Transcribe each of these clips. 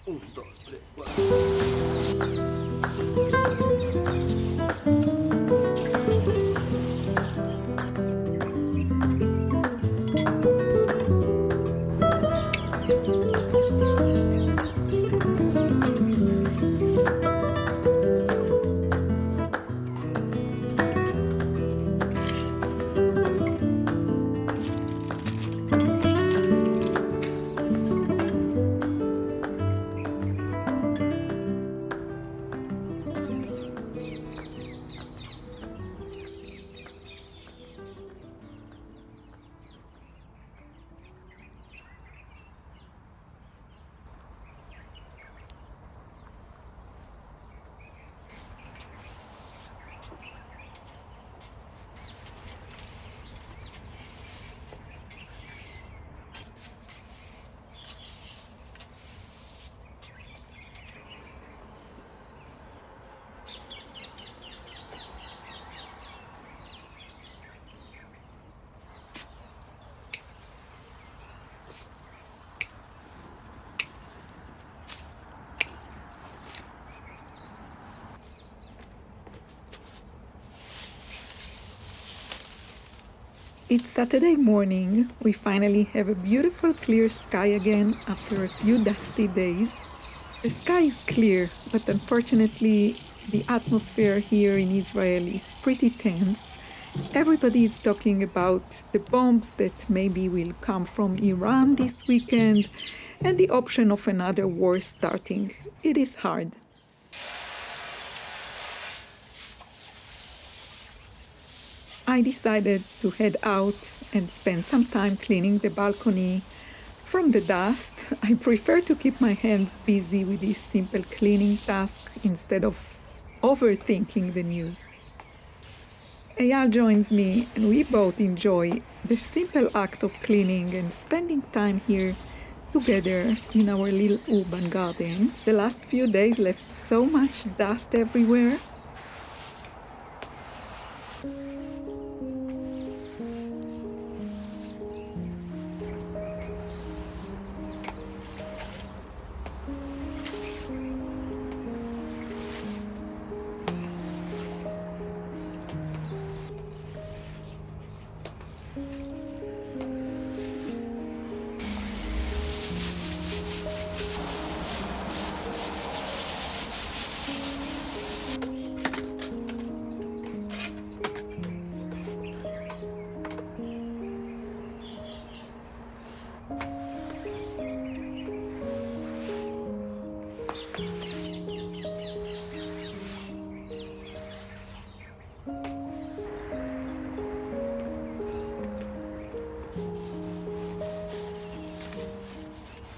1, 2, 3, 4. It's Saturday morning. We finally have a beautiful clear sky again after a few dusty days. The sky is clear, but unfortunately, the atmosphere here in Israel is pretty tense. Everybody is talking about the bombs that maybe will come from Iran this weekend and the option of another war starting. It is hard. I decided to head out and spend some time cleaning the balcony from the dust. I prefer to keep my hands busy with this simple cleaning task instead of overthinking the news. Eyal joins me and we both enjoy the simple act of cleaning and spending time here together in our little urban garden. The last few days left so much dust everywhere.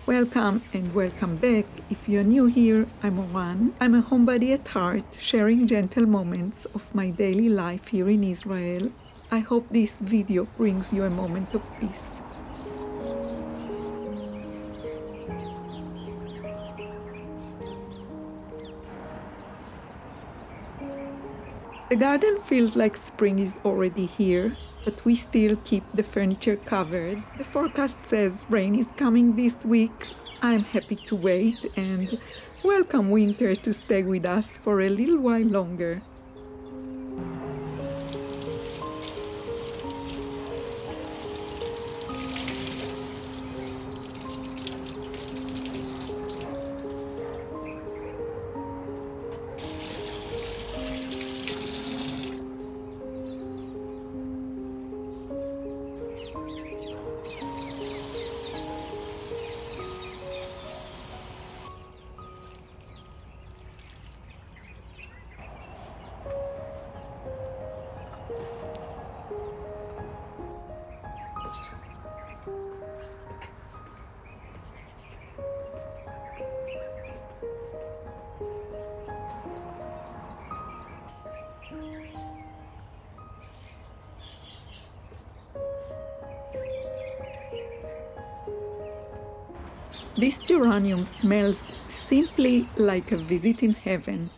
Welcome and welcome back. If you're new here, I'm Momalron. I'm a homebody at heart, sharing gentle moments of my daily life here in Israel. I hope this video brings you a moment of peace. The garden feels like spring is already here, but we still keep the furniture covered. The forecast says rain is coming this week. I'm happy to wait and welcome winter to stay with us for a little while longer. This geranium smells simply like a visit in heaven.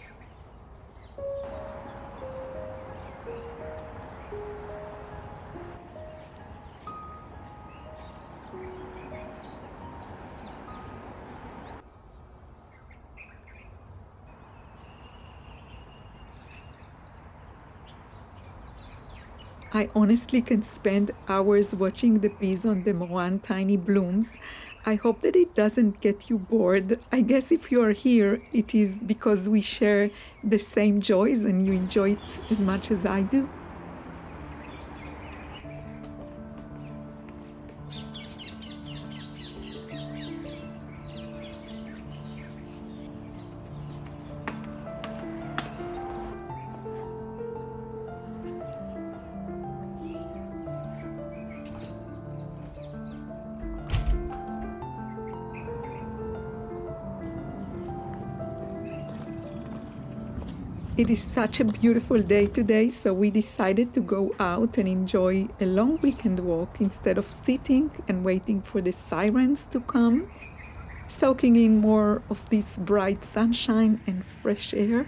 I honestly can spend hours watching the bees on the Moran tiny blooms. I hope that it doesn't get you bored. I guess if you are here, it is because we share the same joys and you enjoy it as much as I do. It is such a beautiful day today, so we decided to go out and enjoy a long weekend walk instead of sitting and waiting for the sirens to come, soaking in more of this bright sunshine and fresh air.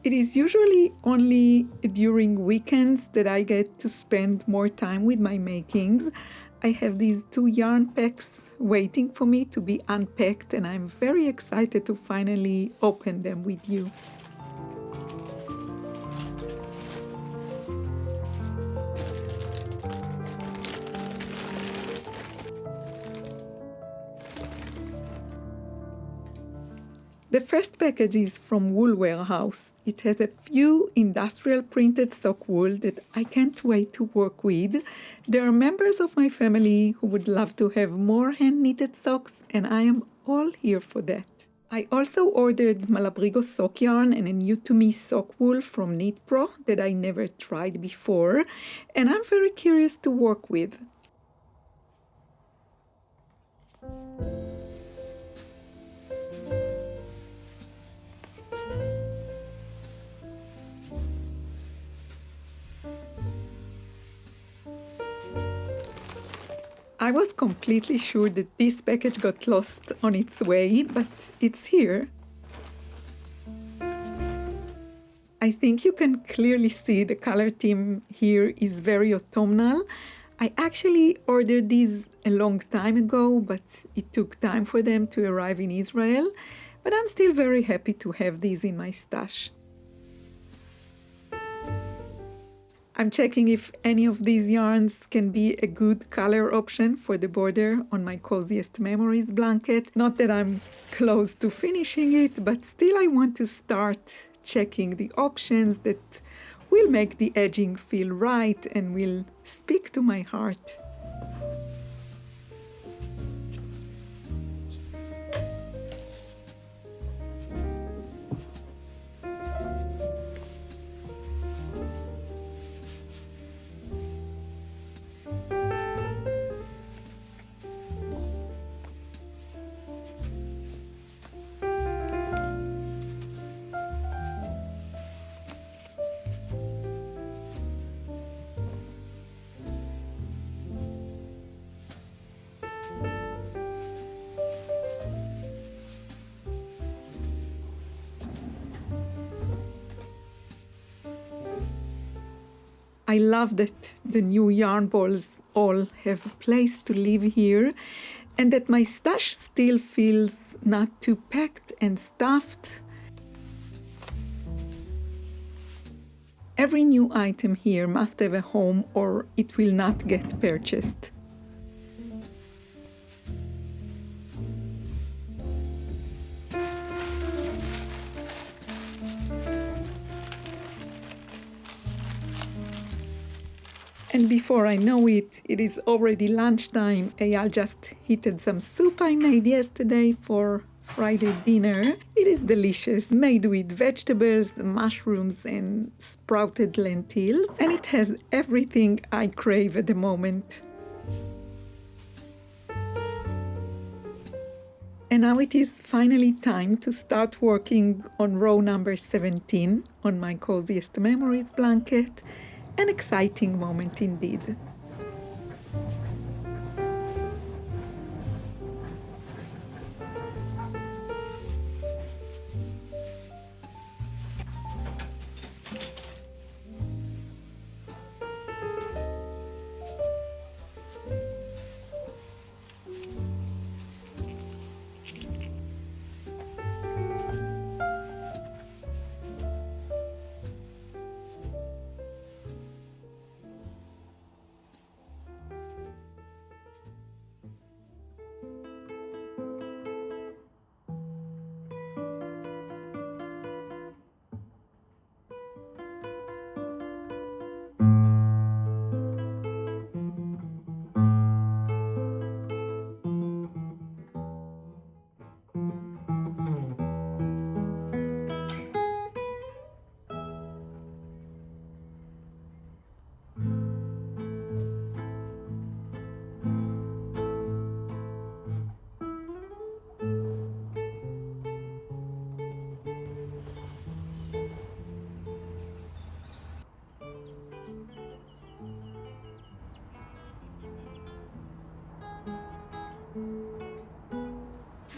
It is usually only during weekends that I get to spend more time with my makings. I have these 2 yarn packs waiting for me to be unpacked, and I'm very excited to finally open them with you. The first package is from Wool Warehouse. It has a few industrial printed sock wool that I can't wait to work with. There are members of my family who would love to have more hand-knitted socks, and I am all here for that. I also ordered Malabrigo sock yarn and a new-to-me sock wool from Knit Pro that I never tried before, and I'm very curious to work with. I was completely sure that this package got lost on its way, but it's here. I think you can clearly see the color theme here is very autumnal. I actually ordered these a long time ago, but it took time for them to arrive in Israel. But I'm still very happy to have these in my stash. I'm checking if any of these yarns can be a good color option for the border on my Coziest Memories blanket. Not that I'm close to finishing it, but still I want to start checking the options that will make the edging feel right and will speak to my heart. I love that the new yarn balls all have a place to live here and that my stash still feels not too packed and stuffed. Every new item here must have a home or it will not get purchased. And before I know it, it is already lunchtime. Eyal just heated some soup I made yesterday for Friday dinner. It is delicious, made with vegetables, mushrooms, and sprouted lentils. And it has everything I crave at the moment. And now it is finally time to start working on row number 17 on my Coziest Memories blanket. An exciting moment indeed.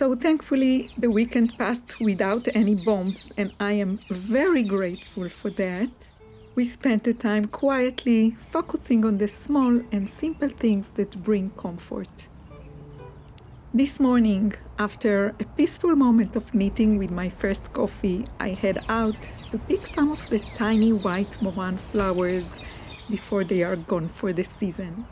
So thankfully, the weekend passed without any bombs, and I am very grateful for that. We spent the time quietly focusing on the small and simple things that bring comfort. This morning, after a peaceful moment of knitting with my first coffee, I head out to pick some of the tiny white Momalron flowers before they are gone for the season.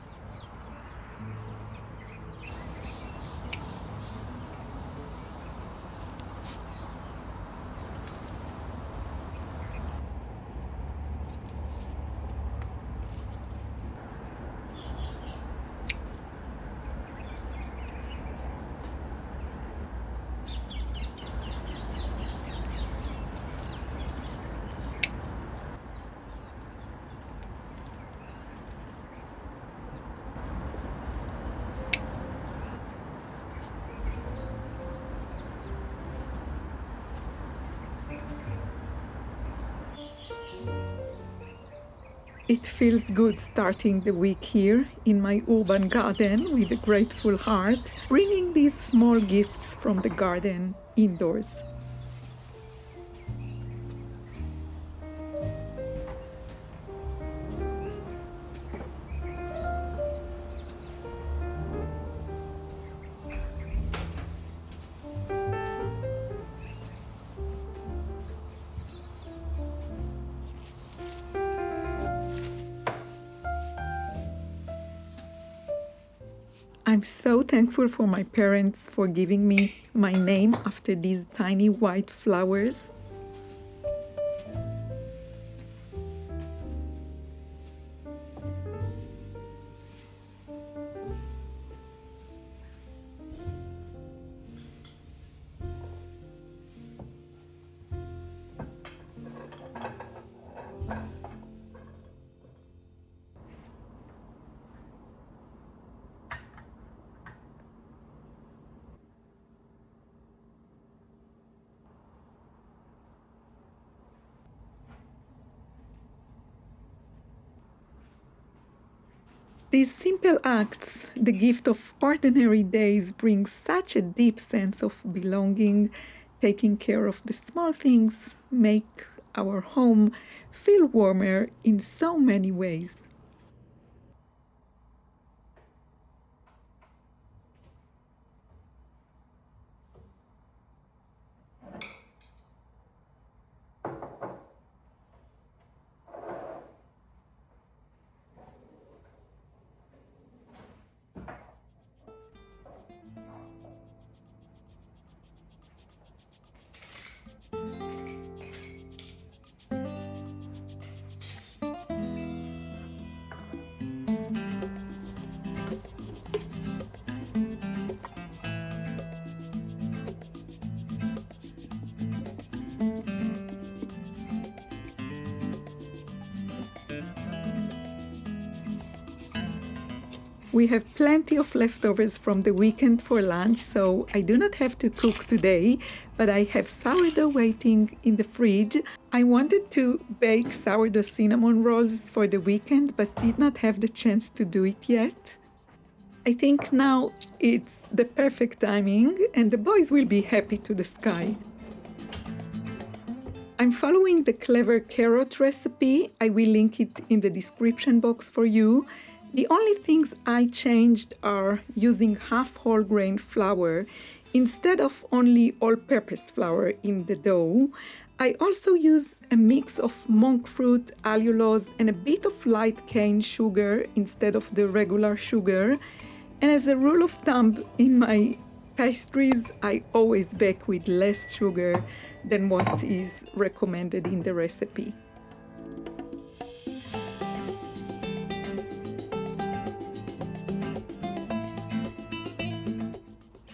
It feels good starting the week here in my urban garden with a grateful heart, bringing these small gifts from the garden indoors. I'm so thankful for my parents for giving me my name after these tiny white flowers. These simple acts, the gift of ordinary days, bring such a deep sense of belonging. Taking care of the small things make our home feel warmer in so many ways. We have plenty of leftovers from the weekend for lunch, so I do not have to cook today, but I have sourdough waiting in the fridge. I wanted to bake sourdough cinnamon rolls for the weekend, but did not have the chance to do it yet. I think now it's the perfect timing, and the boys will be happy to the sky. I'm following the clever carrot recipe. I will link it in the description box for you. The only things I changed are using half whole grain flour instead of only all-purpose flour in the dough. I also use a mix of monk fruit, allulose, and a bit of light cane sugar instead of the regular sugar. And as a rule of thumb, in my pastries, I always bake with less sugar than what is recommended in the recipe.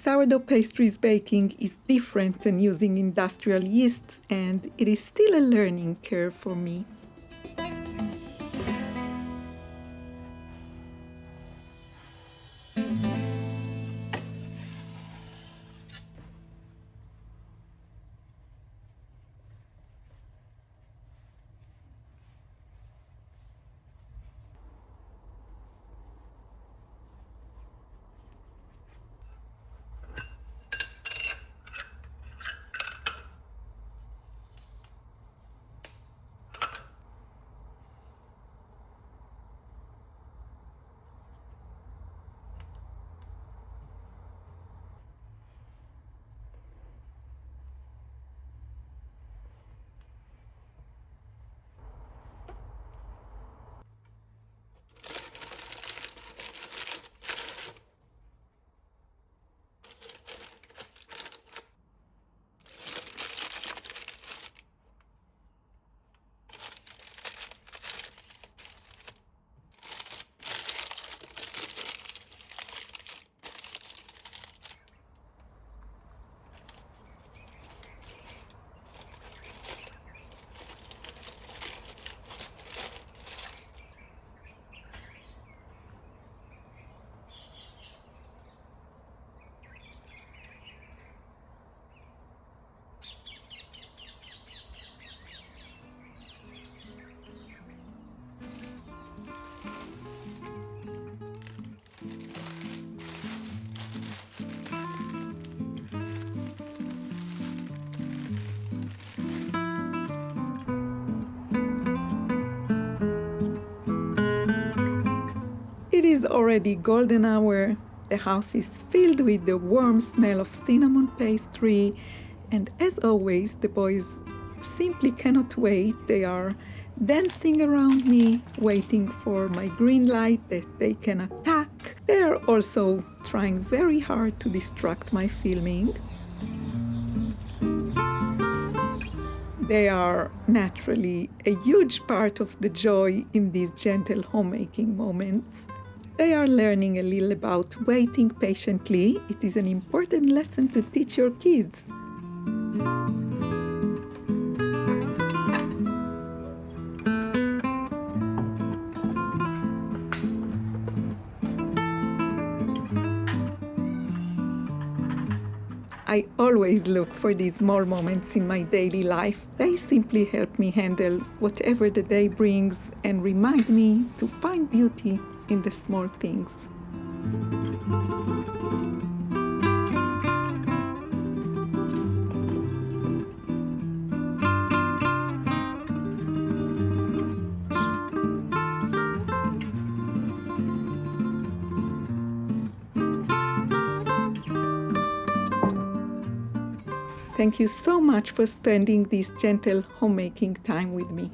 Sourdough pastries baking is different than using industrial yeasts, and it is still a learning curve for me. It is already golden hour. The house is filled with the warm smell of cinnamon pastry, and as always, the boys simply cannot wait. They are dancing around me, waiting for my green light that they can attack. They are also trying very hard to distract my filming. They are naturally a huge part of the joy in these gentle homemaking moments. They are learning a little about waiting patiently. It is an important lesson to teach your kids. I always look for these small moments in my daily life. They simply help me handle whatever the day brings and remind me to find beauty in the small things. Thank you so much for spending this gentle homemaking time with me.